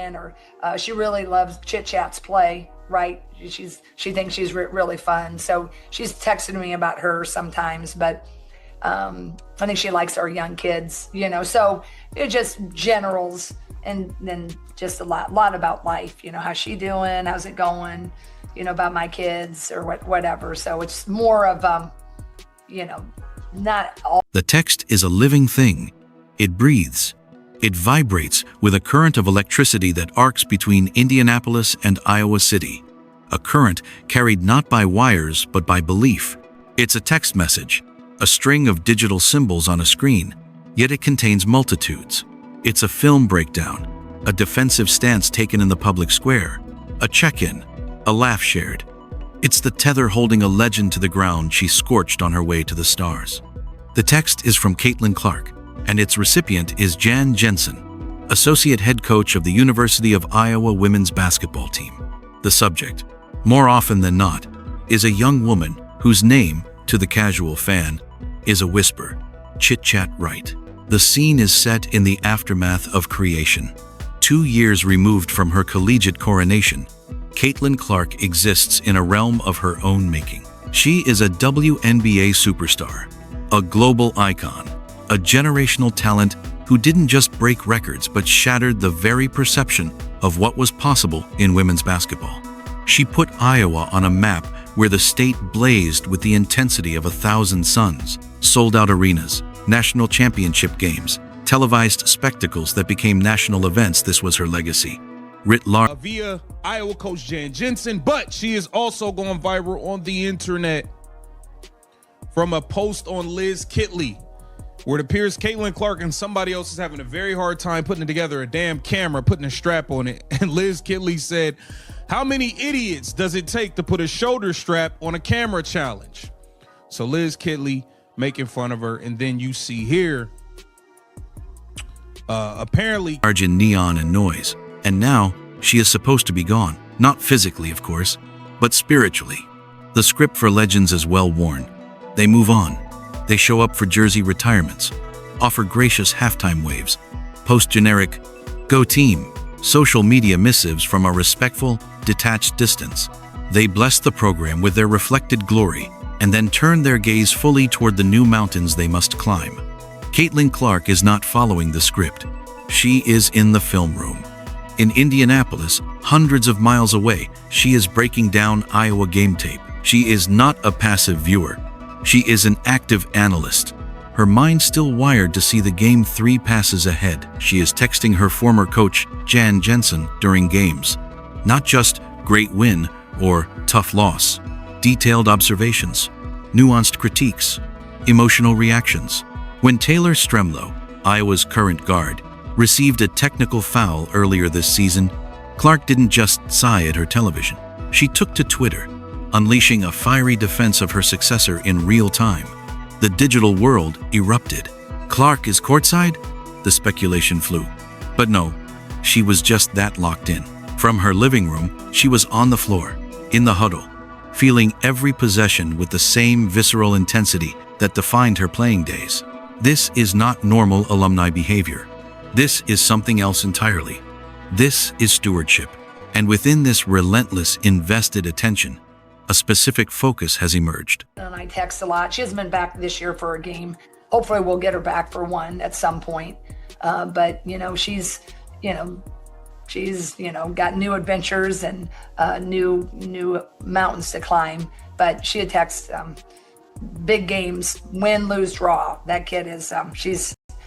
playing, or she really loves Chitchat's play, right? She thinks she's really fun. So she's texting me about her sometimes, but I think she likes our young kids, so it's just generals, and then just a lot about life, how's she doing? How's it going? About my kids or whatever. So it's more of, not all. The text is a living thing. It breathes. It vibrates with a current of electricity that arcs between Indianapolis and Iowa City. A current carried not by wires, but by belief. It's a text message, a string of digital symbols on a screen, yet it contains multitudes. It's a film breakdown, a defensive stance taken in the public square, a check-in, a laugh shared. It's the tether holding a legend to the ground she scorched on her way to the stars. The text is from Caitlin Clark, and its recipient is Jan Jensen, Associate Head Coach of the University of Iowa women's basketball team. The subject, more often than not, is a young woman whose name, to the casual fan, is a whisper, Chitchat Wright. The scene is set in the aftermath of creation. 2 years removed from her collegiate coronation, Caitlin Clark exists in a realm of her own making. She is a WNBA superstar, a global icon, a generational talent who didn't just break records but shattered the very perception of what was possible in women's basketball. She put Iowa on a map where the state blazed with the intensity of 1,000 suns, sold-out arenas, national championship games, televised spectacles that became national events. This was her legacy. Writ large via Iowa coach Jan Jensen, but she is also going viral on the internet from a post on Liz Kitley, where it appears Caitlin Clark and somebody else is having a very hard time putting together a damn camera, putting a strap on it. And Liz Kitley said, "How many idiots does it take to put a shoulder strap on a camera challenge?" So Liz Kitley making fun of her, and then you see here, apparently large in neon and noise. And now, she is supposed to be gone. Not physically, of course, but spiritually. The script for legends is well worn. They move on. They show up for jersey retirements, offer gracious halftime waves, post generic, "Go team," social media missives from a respectful, detached distance. They bless the program with their reflected glory, and then turn their gaze fully toward the new mountains they must climb. Caitlin Clark is not following the script. She is in the film room. In Indianapolis, hundreds of miles away, she is breaking down Iowa game tape. She is not a passive viewer. She is an active analyst. Her mind still wired to see the game 3 passes ahead. She is texting her former coach, Jan Jensen, during games. Not just great win or tough loss. Detailed observations, nuanced critiques, emotional reactions. When Taylor Stremlow, Iowa's current guard, received a technical foul earlier this season, Clark didn't just sigh at her television. She took to Twitter, unleashing a fiery defense of her successor in real time. The digital world erupted. Clark is courtside? The speculation flew. But no, she was just that locked in. From her living room, she was on the floor, in the huddle, feeling every possession with the same visceral intensity that defined her playing days. This is not normal alumni behavior. This is something else entirely. This is stewardship. And within this relentless, invested attention, a specific focus has emerged. And I text a lot. She hasn't been back this year for a game. Hopefully we'll get her back for one at some point. But, she's got new adventures and new mountains to climb. But she had text big games, win, lose, draw. That kid is,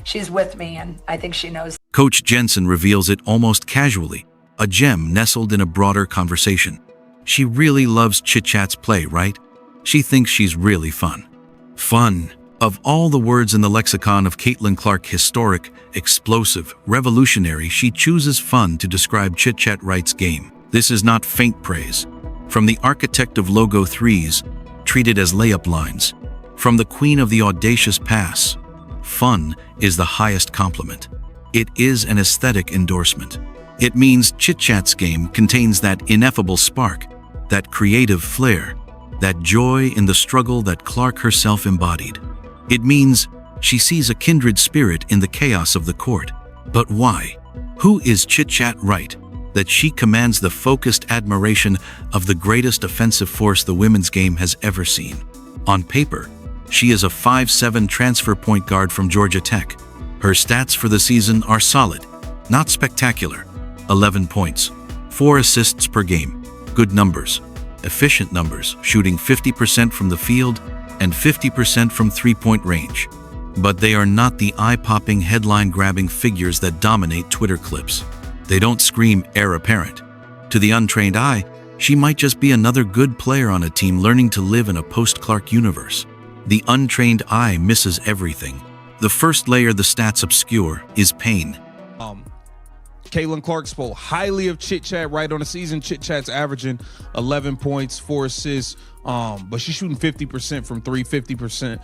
she's with me, and I think she knows. Coach Jensen reveals it almost casually, a gem nestled in a broader conversation. She really loves Chitchat's play, right? She thinks she's really fun. Fun. Of all the words in the lexicon of Caitlin Clark, historic, explosive, revolutionary, she chooses fun to describe Chitchat Wright's game. This is not faint praise. From the architect of logo threes, treated as layup lines. From the queen of the audacious pass, fun is the highest compliment. It is an aesthetic endorsement. It means Chitchat's game contains that ineffable spark, that creative flair, that joy in the struggle that Clark herself embodied. It means she sees a kindred spirit in the chaos of the court. But why? Who is Chitchat Wright? that she commands the focused admiration of the greatest offensive force the women's game has ever seen. On paper, she is a 5'7" transfer point guard from Georgia Tech. Her stats for the season are solid, not spectacular. 11 points, 4 assists per game. Good numbers, efficient numbers, shooting 50% from the field and 50% from three-point range. But they are not the eye-popping, headline-grabbing figures that dominate Twitter clips. They don't scream heir apparent. To the untrained eye, she might just be another good player on a team learning to live in a post-Clark universe. The untrained eye misses everything. The first layer the stats obscure is pain. Caitlin Clark spoke highly of Chitchat Wright on the season. Chitchat's averaging 11 points, 4 assists, but she's shooting 50% from three, 50%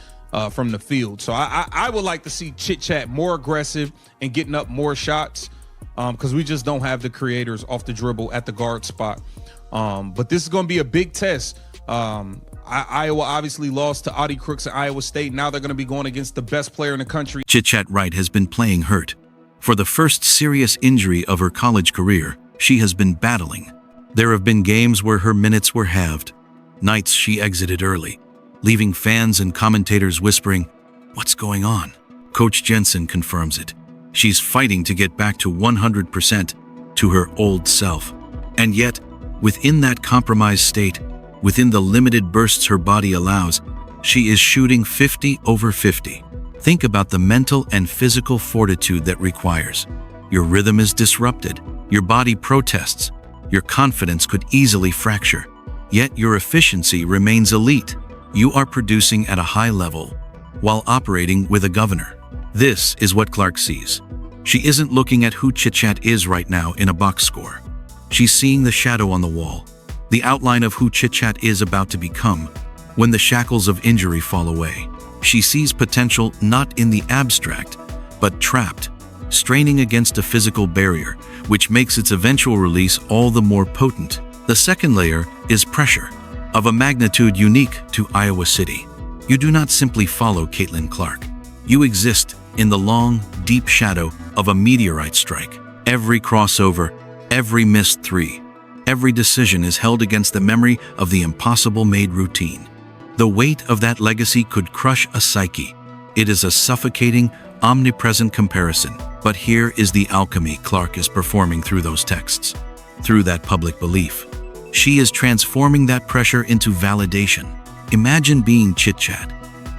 from the field. So I would like to see Chitchat more aggressive and getting up more shots because we just don't have the creators off the dribble at the guard spot. But this is going to be a big test. Iowa obviously lost to Audie Crooks at Iowa State. Now they're going to be going against the best player in the country. Chitchat Wright has been playing hurt. For the first serious injury of her college career, she has been battling. There have been games where her minutes were halved, nights she exited early, leaving fans and commentators whispering, "What's going on?" Coach Jensen confirms it. She's fighting to get back to 100%, to her old self. And yet, within that compromised state, within the limited bursts her body allows, she is shooting 50 over 50. Think about the mental and physical fortitude that requires. Your rhythm is disrupted. Your body protests. Your confidence could easily fracture. Yet your efficiency remains elite. You are producing at a high level while operating with a governor. This is what Clark sees. She isn't looking at who Chitchat is right now in a box score. She's seeing the shadow on the wall, the outline of who Chitchat is about to become when the shackles of injury fall away. She sees potential not in the abstract, but trapped, straining against a physical barrier, which makes its eventual release all the more potent. The second layer is pressure, of a magnitude unique to Iowa City. You do not simply follow Caitlin Clark. You exist in the long, deep shadow of a meteorite strike. Every crossover, every missed three, every decision is held against the memory of the impossible made routine. The weight of that legacy could crush a psyche. It is a suffocating, omnipresent comparison. But here is the alchemy Clark is performing through those texts, through that public belief. She is transforming that pressure into validation. Imagine being Chitchat,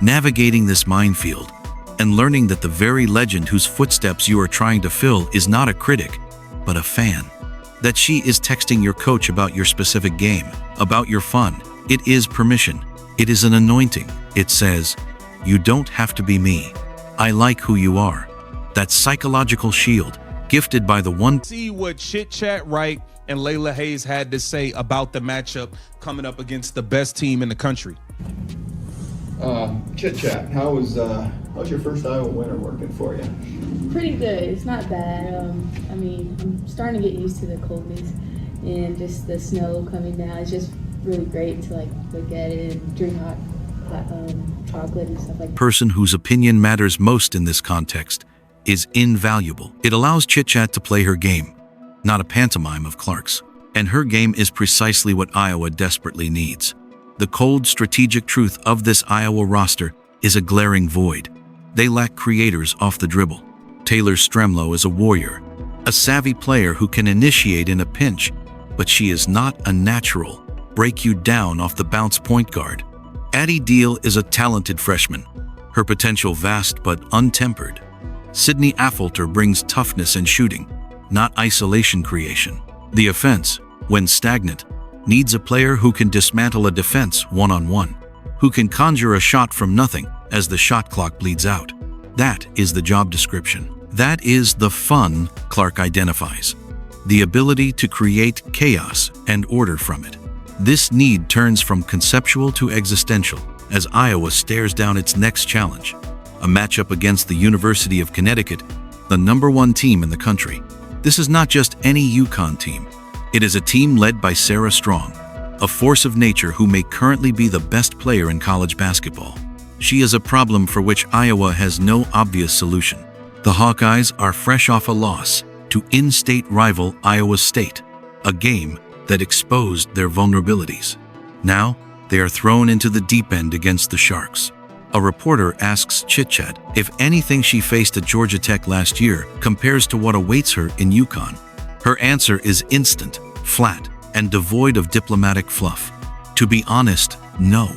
navigating this minefield, and learning that the very legend whose footsteps you are trying to fill is not a critic, but a fan. That she is texting your coach about your specific game, about your fun. It is permission. It is an anointing. It says, "You don't have to be me. I like who you are." That psychological shield, gifted by the one. See what Chitchat Wright and Layla Hayes had to say about the matchup coming up against the best team in the country. Chitchat, how's your first Iowa winter working for you? Pretty good. It's not bad. I mean, I'm starting to get used to the coldness and just the snow coming down. It's just really great to look at it and drink hot chocolate and stuff like that. Person whose opinion matters most in this context is invaluable. It allows Chitchat to play her game, not a pantomime of Clark's. And her game is precisely what Iowa desperately needs. The cold, strategic truth of this Iowa roster is a glaring void. They lack creators off the dribble. Taylor Stremlow is a warrior, a savvy player who can initiate in a pinch, but she is not a natural, break you down off the bounce point guard. Addie Deal is a talented freshman, her potential vast but untempered. Sydney Affolter brings toughness and shooting, not isolation creation. The offense, when stagnant, needs a player who can dismantle a defense one-on-one, who can conjure a shot from nothing as the shot clock bleeds out. That is the job description. That is the fun Clark identifies. The ability to create chaos and order from it. This need turns from conceptual to existential as Iowa stares down its next challenge, a matchup against the University of Connecticut, the #1 team in the country. This is not just any UConn team. It is a team led by Sarah Strong, a force of nature who may currently be the best player in college basketball. She is a problem for which Iowa has no obvious solution. The Hawkeyes are fresh off a loss, to in-state rival Iowa State, a game that exposed their vulnerabilities. Now, they are thrown into the deep end against the Sharks. A reporter asks Chitchat if anything she faced at Georgia Tech last year compares to what awaits her in UConn. Her answer is instant, flat, and devoid of diplomatic fluff. To be honest, no.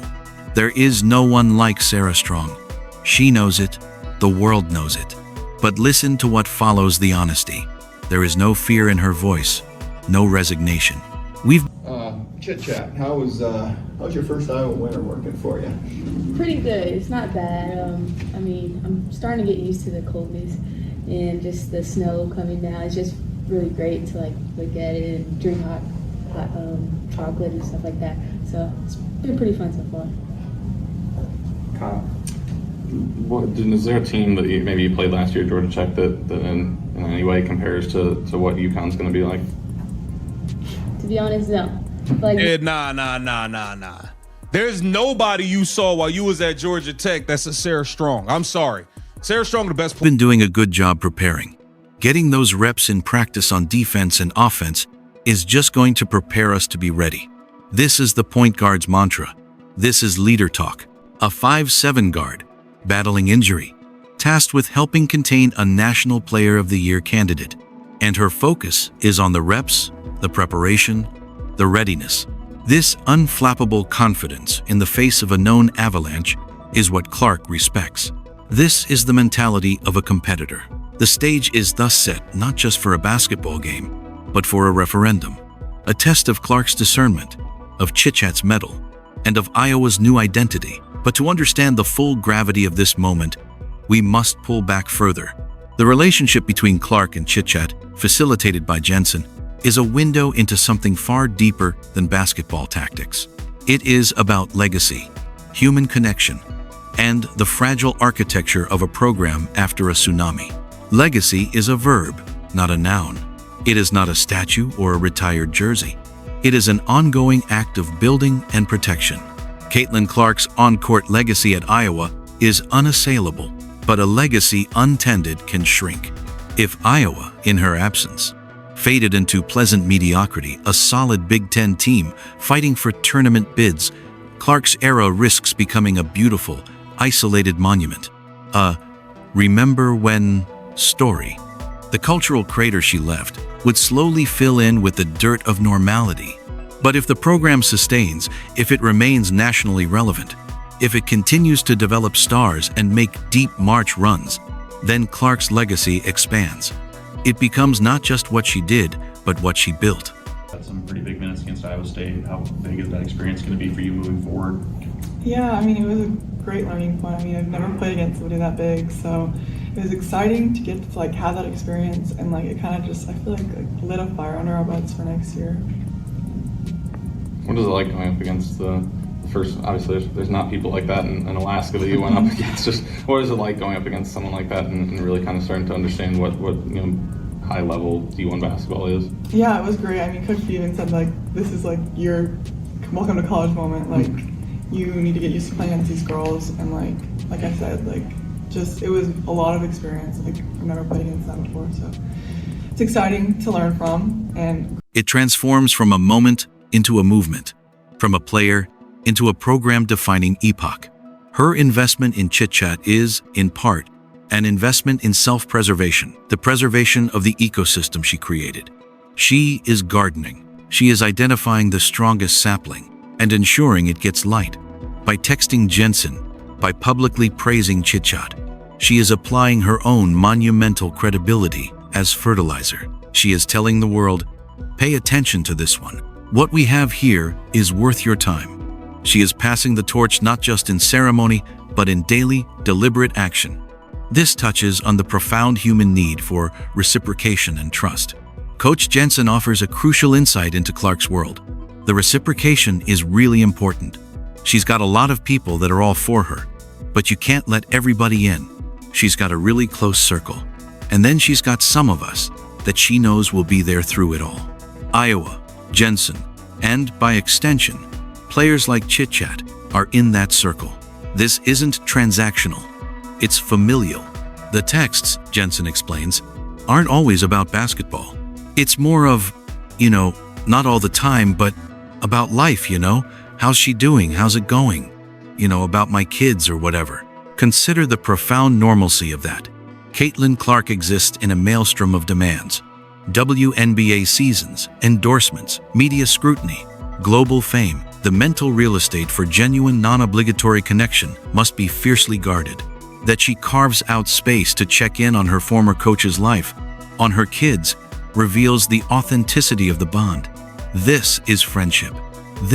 There is no one like Sarah Strong. She knows it, the world knows it. But listen to what follows the honesty. There is no fear in her voice, no resignation. Chitchat, how's your first Iowa winter working for you? Pretty good. It's not bad. I mean, I'm starting to get used to the coldness and just the snow coming down. It's just really great to like look at it and drink hot chocolate and stuff like that. So it's been pretty fun so far. Is there a team that maybe you played last year at Georgia Tech that in any way compares to what UConn's going to be like? To be honest, no. Like, Yeah, nah. There's nobody you saw while you was at Georgia Tech that's a Sarah Strong. I'm sorry. Sarah Strong, the best player. Been doing a good job preparing. Getting those reps in practice on defense and offense is just going to prepare us to be ready. This is the point guard's mantra. This is leader talk. A 5'7" guard, battling injury, tasked with helping contain a National Player of the Year candidate. And her focus is on the reps, the preparation, the readiness. This unflappable confidence in the face of a known avalanche is what Clark respects. This is the mentality of a competitor. The stage is thus set not just for a basketball game, but for a referendum, a test of Clark's discernment, of Chitchat's mettle, and of Iowa's new identity. But to understand the full gravity of this moment, we must pull back further. The relationship between Clark and Chitchat, facilitated by Jensen, is a window into something far deeper than basketball tactics. It is about legacy, human connection, and the fragile architecture of a program after a tsunami. Legacy is a verb, not a noun. It is not a statue or a retired jersey. It is an ongoing act of building and protection. Caitlin Clark's on-court legacy at Iowa is unassailable, but a legacy untended can shrink. If Iowa, in her absence, faded into pleasant mediocrity, a solid Big Ten team fighting for tournament bids, Clark's era risks becoming a beautiful, isolated monument. A remember when story. The cultural crater she left would slowly fill in with the dirt of normality. But if the program sustains, if it remains nationally relevant, if it continues to develop stars and make deep March runs, then Clark's legacy expands. It becomes not just what she did, but what she built. Had some pretty big minutes against Iowa State. How big is that experience going to be for you moving forward? Yeah, I mean, it was a great learning point. I mean, I've never played against somebody that big, so it was exciting to get to like have that experience, and like it kind of just, I feel like lit a fire under our butts for next year. What is it like going up against the first? Obviously, there's not people like that in Alaska that you went up against. Just what is it like going up against someone like that and really kind of starting to understand what high level D1 basketball is? Yeah, it was great. I mean, Coach even said like this is like your welcome to college moment. Like you need to get used to playing against these girls, and like I said, like just it was a lot of experience. Like I've never played against that before, so it's exciting to learn from. And it transforms from a moment into a movement, from a player into a program-defining epoch. Her investment in Chitchat is, in part, an investment in self-preservation, the preservation of the ecosystem she created. She is gardening. She is identifying the strongest sapling and ensuring it gets light. By texting Jensen, by publicly praising Chitchat, she is applying her own monumental credibility as fertilizer. She is telling the world, pay attention to this one. What we have here is worth your time. She is passing the torch not just in ceremony, but in daily, deliberate action. This touches on the profound human need for reciprocation and trust. Coach Jensen offers a crucial insight into Clark's world. The reciprocation is really important. She's got a lot of people that are all for her, but you can't let everybody in. She's got a really close circle. And then she's got some of us that she knows will be there through it all. Iowa, Jensen, and by extension, players like Chitchat are in that circle. This isn't transactional. It's familial. The texts, Jensen explains, aren't always about basketball. It's more of, not all the time, but about life, How's she doing? How's it going? About my kids or whatever. Consider the profound normalcy of that. Caitlin Clark exists in a maelstrom of demands. WNBA seasons, endorsements, media scrutiny, global fame. The mental real estate for genuine non-obligatory connection must be fiercely guarded. That she carves out space to check in on her former coach's life, on her kids, reveals the authenticity of the bond. This is friendship. Is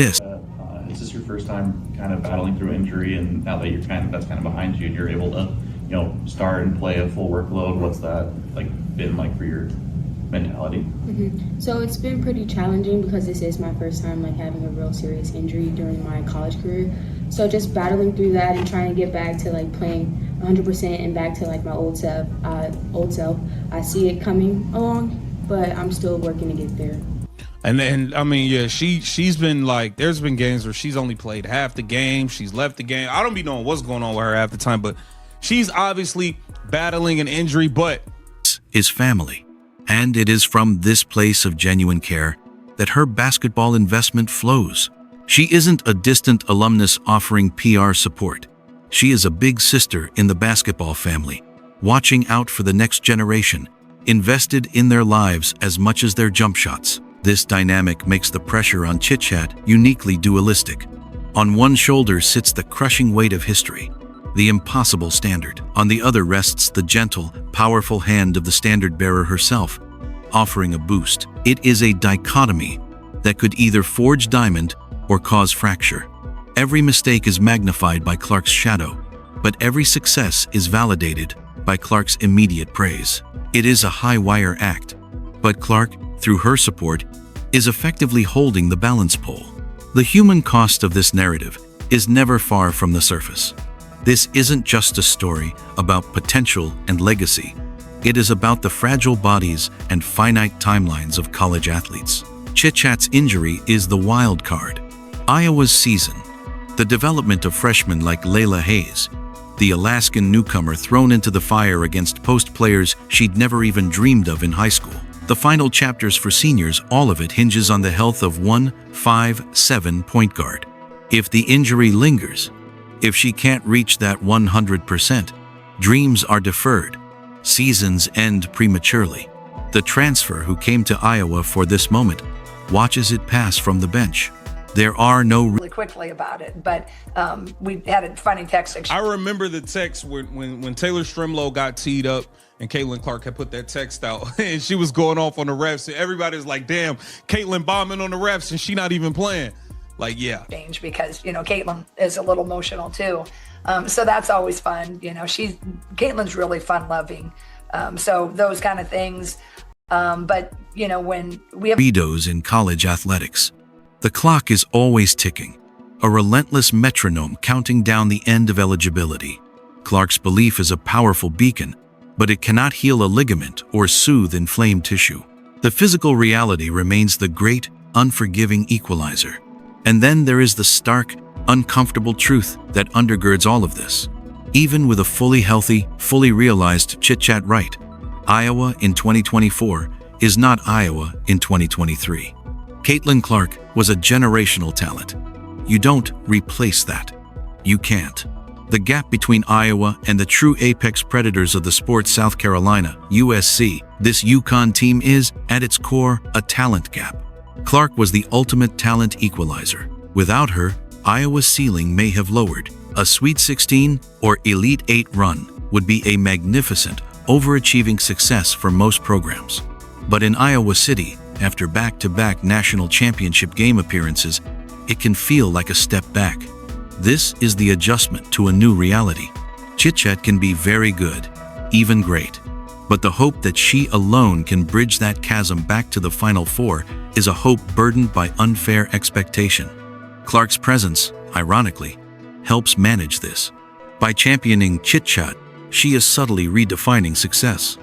this your first time kind of battling through injury, and now that that's kind of behind you, and you're able to, start and play a full workload? What's that been like for your mentality? So it's been pretty challenging because this is my first time having a real serious injury during my college career. So just battling through that and trying to get back to playing 100% and back to my old self. I see it coming along, but I'm still working to get there. And I mean, yeah, she's been there's been games where she's only played half the game. She's left the game. I don't be knowing what's going on with her half the time, but she's obviously battling an injury, but is family. And it is from this place of genuine care that her basketball investment flows. She isn't a distant alumnus offering PR support. She is a big sister in the basketball family, watching out for the next generation, invested in their lives as much as their jump shots. This dynamic makes the pressure on Chitchat uniquely dualistic. On one shoulder sits the crushing weight of history, the impossible standard. On the other rests the gentle, powerful hand of the standard bearer herself, offering a boost. It is a dichotomy that could either forge diamond or cause fracture. Every mistake is magnified by Clark's shadow, but every success is validated by Clark's immediate praise. It is a high-wire act, but Clark, through her support, is effectively holding the balance pole. The human cost of this narrative is never far from the surface. This isn't just a story about potential and legacy. It is about the fragile bodies and finite timelines of college athletes. Chitchat's injury is the wild card. Iowa's season, the development of freshmen like Layla Hayes, the Alaskan newcomer thrown into the fire against post players she'd never even dreamed of in high school. The final chapters for seniors, all of it hinges on the health of one 5'7" point guard. If the injury lingers, if she can't reach that 100%, dreams are deferred. Seasons end prematurely. The transfer who came to Iowa for this moment watches it pass from the bench. There are no really quickly about it, but we had a funny text exchange. I remember the text when Taylor Strimlow got teed up and Caitlin Clark had put that text out and she was going off on the refs. And everybody's like, damn, Caitlin bombing on the refs and she not even playing. Yeah. Change because, Caitlin is a little emotional too. So that's always fun. Caitlin's really fun loving. So those kind of things. But, when we have speedos in college athletics, the clock is always ticking, a relentless metronome counting down the end of eligibility. Clark's belief is a powerful beacon, but it cannot heal a ligament or soothe inflamed tissue. The physical reality remains the great, unforgiving equalizer. And then there is the stark, uncomfortable truth that undergirds all of this. Even with a fully healthy, fully realized Chitchat Wright, Iowa in 2024 is not Iowa in 2023. Caitlin Clark was a generational talent. You don't replace that. You can't. The gap between Iowa and the true apex predators of the sport, South Carolina, USC, this UConn team is, at its core, a talent gap. Clark was the ultimate talent equalizer. Without her, Iowa's ceiling may have lowered. A Sweet 16 or Elite 8 run would be a magnificent, overachieving success for most programs. But in Iowa City, after back-to-back national championship game appearances, it can feel like a step back. This is the adjustment to a new reality. Chitchat can be very good, even great. But the hope that she alone can bridge that chasm back to the Final Four is a hope burdened by unfair expectation. Clark's presence, ironically, helps manage this. By championing Chitchat, she is subtly redefining success.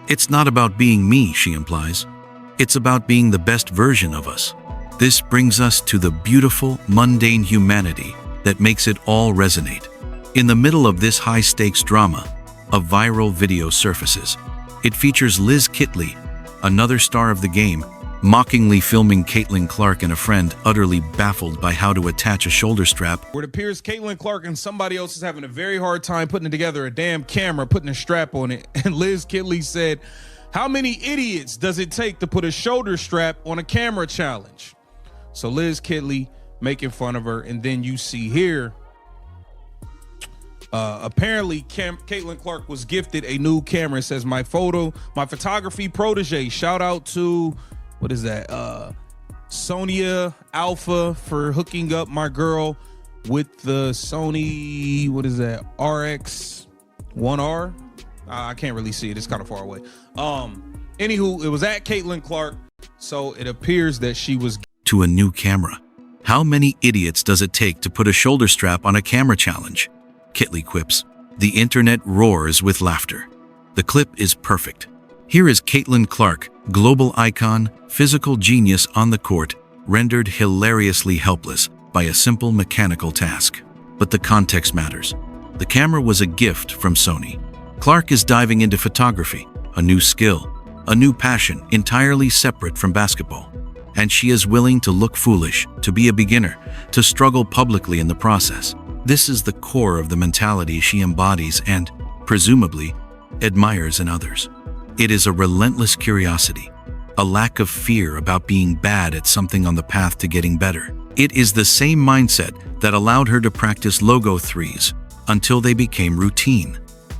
It's not about being me, she implies. It's about being the best version of us. This brings us to the beautiful, mundane humanity that makes it all resonate. In the middle of this high-stakes drama, a viral video surfaces. It features Liz Kitley, another star of the game, mockingly filming Caitlin Clark and a friend utterly baffled by how to attach a shoulder strap. Where it appears Caitlin Clark and somebody else is having a very hard time putting together a damn camera, putting a strap on it. And Liz Kitley said, "How many idiots does it take to put a shoulder strap on a camera challenge?" So Liz Kitley making fun of her. And then you see here, apparently Caitlin Clark was gifted a new camera. It says, my photography protege. Shout out to, what is that? Sonia Alpha for hooking up my girl with the Sony, what is that? RX1R? I can't really see it. It's kind of far away. Anywho, it was at Caitlin Clark. So it appears that she was to a new camera. How many idiots does it take to put a shoulder strap on a camera challenge? Kitley quips. The internet roars with laughter. The clip is perfect. Here is Caitlin Clark, global icon, physical genius on the court, rendered hilariously helpless by a simple mechanical task. But the context matters. The camera was a gift from Sony. Clark is diving into photography, a new skill, a new passion entirely separate from basketball. And she is willing to look foolish, to be a beginner, to struggle publicly in the process. This is the core of the mentality she embodies and, presumably, admires in others. It is a relentless curiosity, a lack of fear about being bad at something on the path to getting better. It is the same mindset that allowed her to practice logo threes until they became routine.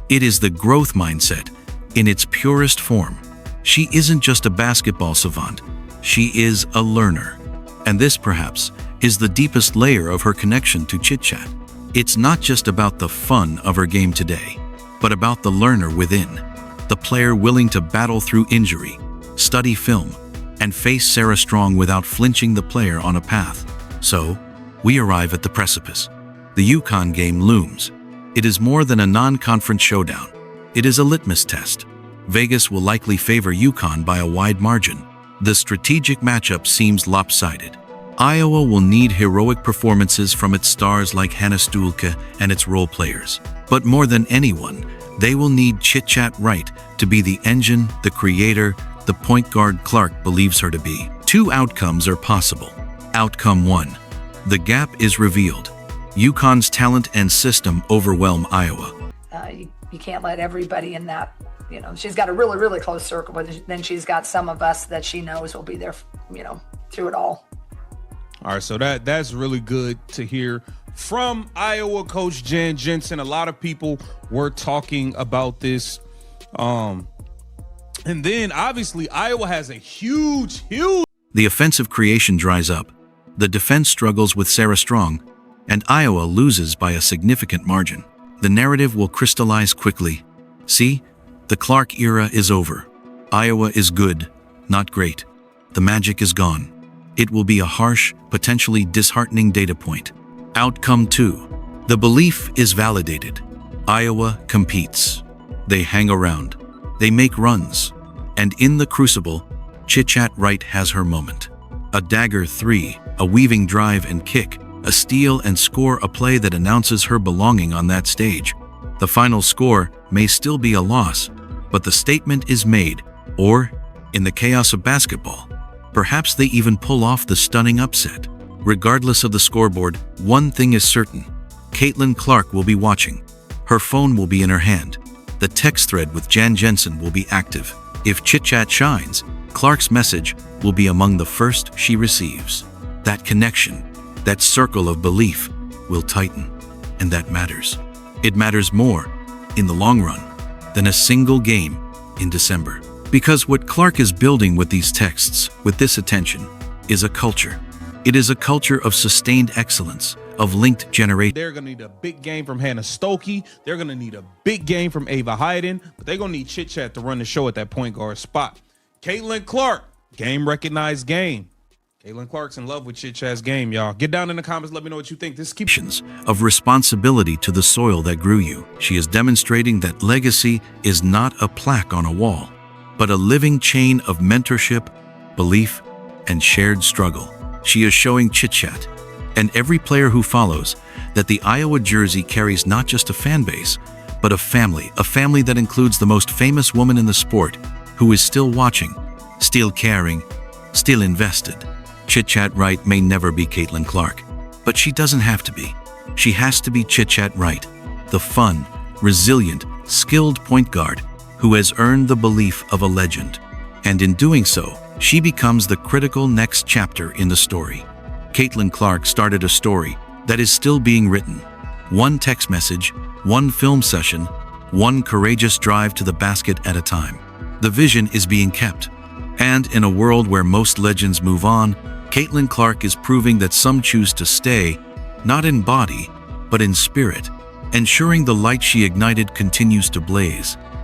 It is the growth mindset in its purest form. She isn't just a basketball savant, she is a learner. And this, perhaps, is the deepest layer of her connection to Chitchat. It's not just about the fun of her game today, but about the learner within, the player willing to battle through injury, study film, and face Sarah Strong without flinching the player on a path. So, we arrive at the precipice. The UConn game looms. It is more than a non-conference showdown. It is a litmus test. Vegas will likely favor UConn by a wide margin. The strategic matchup seems lopsided. Iowa will need heroic performances from its stars like Hannah Stuelke and its role players. But more than anyone, they will need Chitchat Wright to be the engine, the creator, the point guard Clark believes her to be. Two outcomes are possible. Outcome 1. The gap is revealed. UConn's talent and system overwhelm Iowa. You can't let everybody in that, she's got a really, really close circle, but then she's got some of us that she knows will be there, through it all. All right, so that's really good to hear from Iowa Coach Jan Jensen. A lot of people were talking about this. And then, obviously, Iowa has a huge... The offensive creation dries up. The defense struggles with Sarah Strong, and Iowa loses by a significant margin. The narrative will crystallize quickly. See, the Clark era is over. Iowa is good, not great. The magic is gone. It will be a harsh, potentially disheartening data point. Outcome 2. The belief is validated. Iowa competes. They hang around. They make runs. And in the crucible, Chitchat Wright has her moment. A dagger 3, a weaving drive and kick, a steal and score, a play that announces her belonging on that stage. The final score may still be a loss, but the statement is made, or, in the chaos of basketball, perhaps they even pull off the stunning upset. Regardless of the scoreboard, one thing is certain. Caitlin Clark will be watching. Her phone will be in her hand. The text thread with Jan Jensen will be active. If Chitchat shines, Clark's message will be among the first she receives. That connection, that circle of belief, will tighten. And that matters. It matters more, in the long run, than a single game in December. Because what Clark is building with these texts, with this attention, is a culture. It is a culture of sustained excellence, of linked generation. They're going to need a big game from Hannah Stuelke. They're going to need a big game from Ava Hayden, but they're going to need Chitchat to run the show at that point guard spot. Caitlin Clark, game recognized game. Caitlin Clark's in love with Chitchat's game, y'all. Get down in the comments. Let me know what you think. This keeps of responsibility to the soil that grew you. She is demonstrating that legacy is not a plaque on a wall, but a living chain of mentorship, belief, and shared struggle. She is showing Chitchat and every player who follows that the Iowa jersey carries not just a fan base, but a family that includes the most famous woman in the sport, who is still watching, still caring, still invested. Chitchat Wright may never be Caitlin Clark, but she doesn't have to be. She has to be Chitchat Wright, the fun, resilient, skilled point guard who has earned the belief of a legend. And in doing so, she becomes the critical next chapter in the story. Caitlin Clark started a story that is still being written. One text message, one film session, one courageous drive to the basket at a time. The vision is being kept. And in a world where most legends move on, Caitlin Clark is proving that some choose to stay, not in body, but in spirit, ensuring the light she ignited continues to blaze.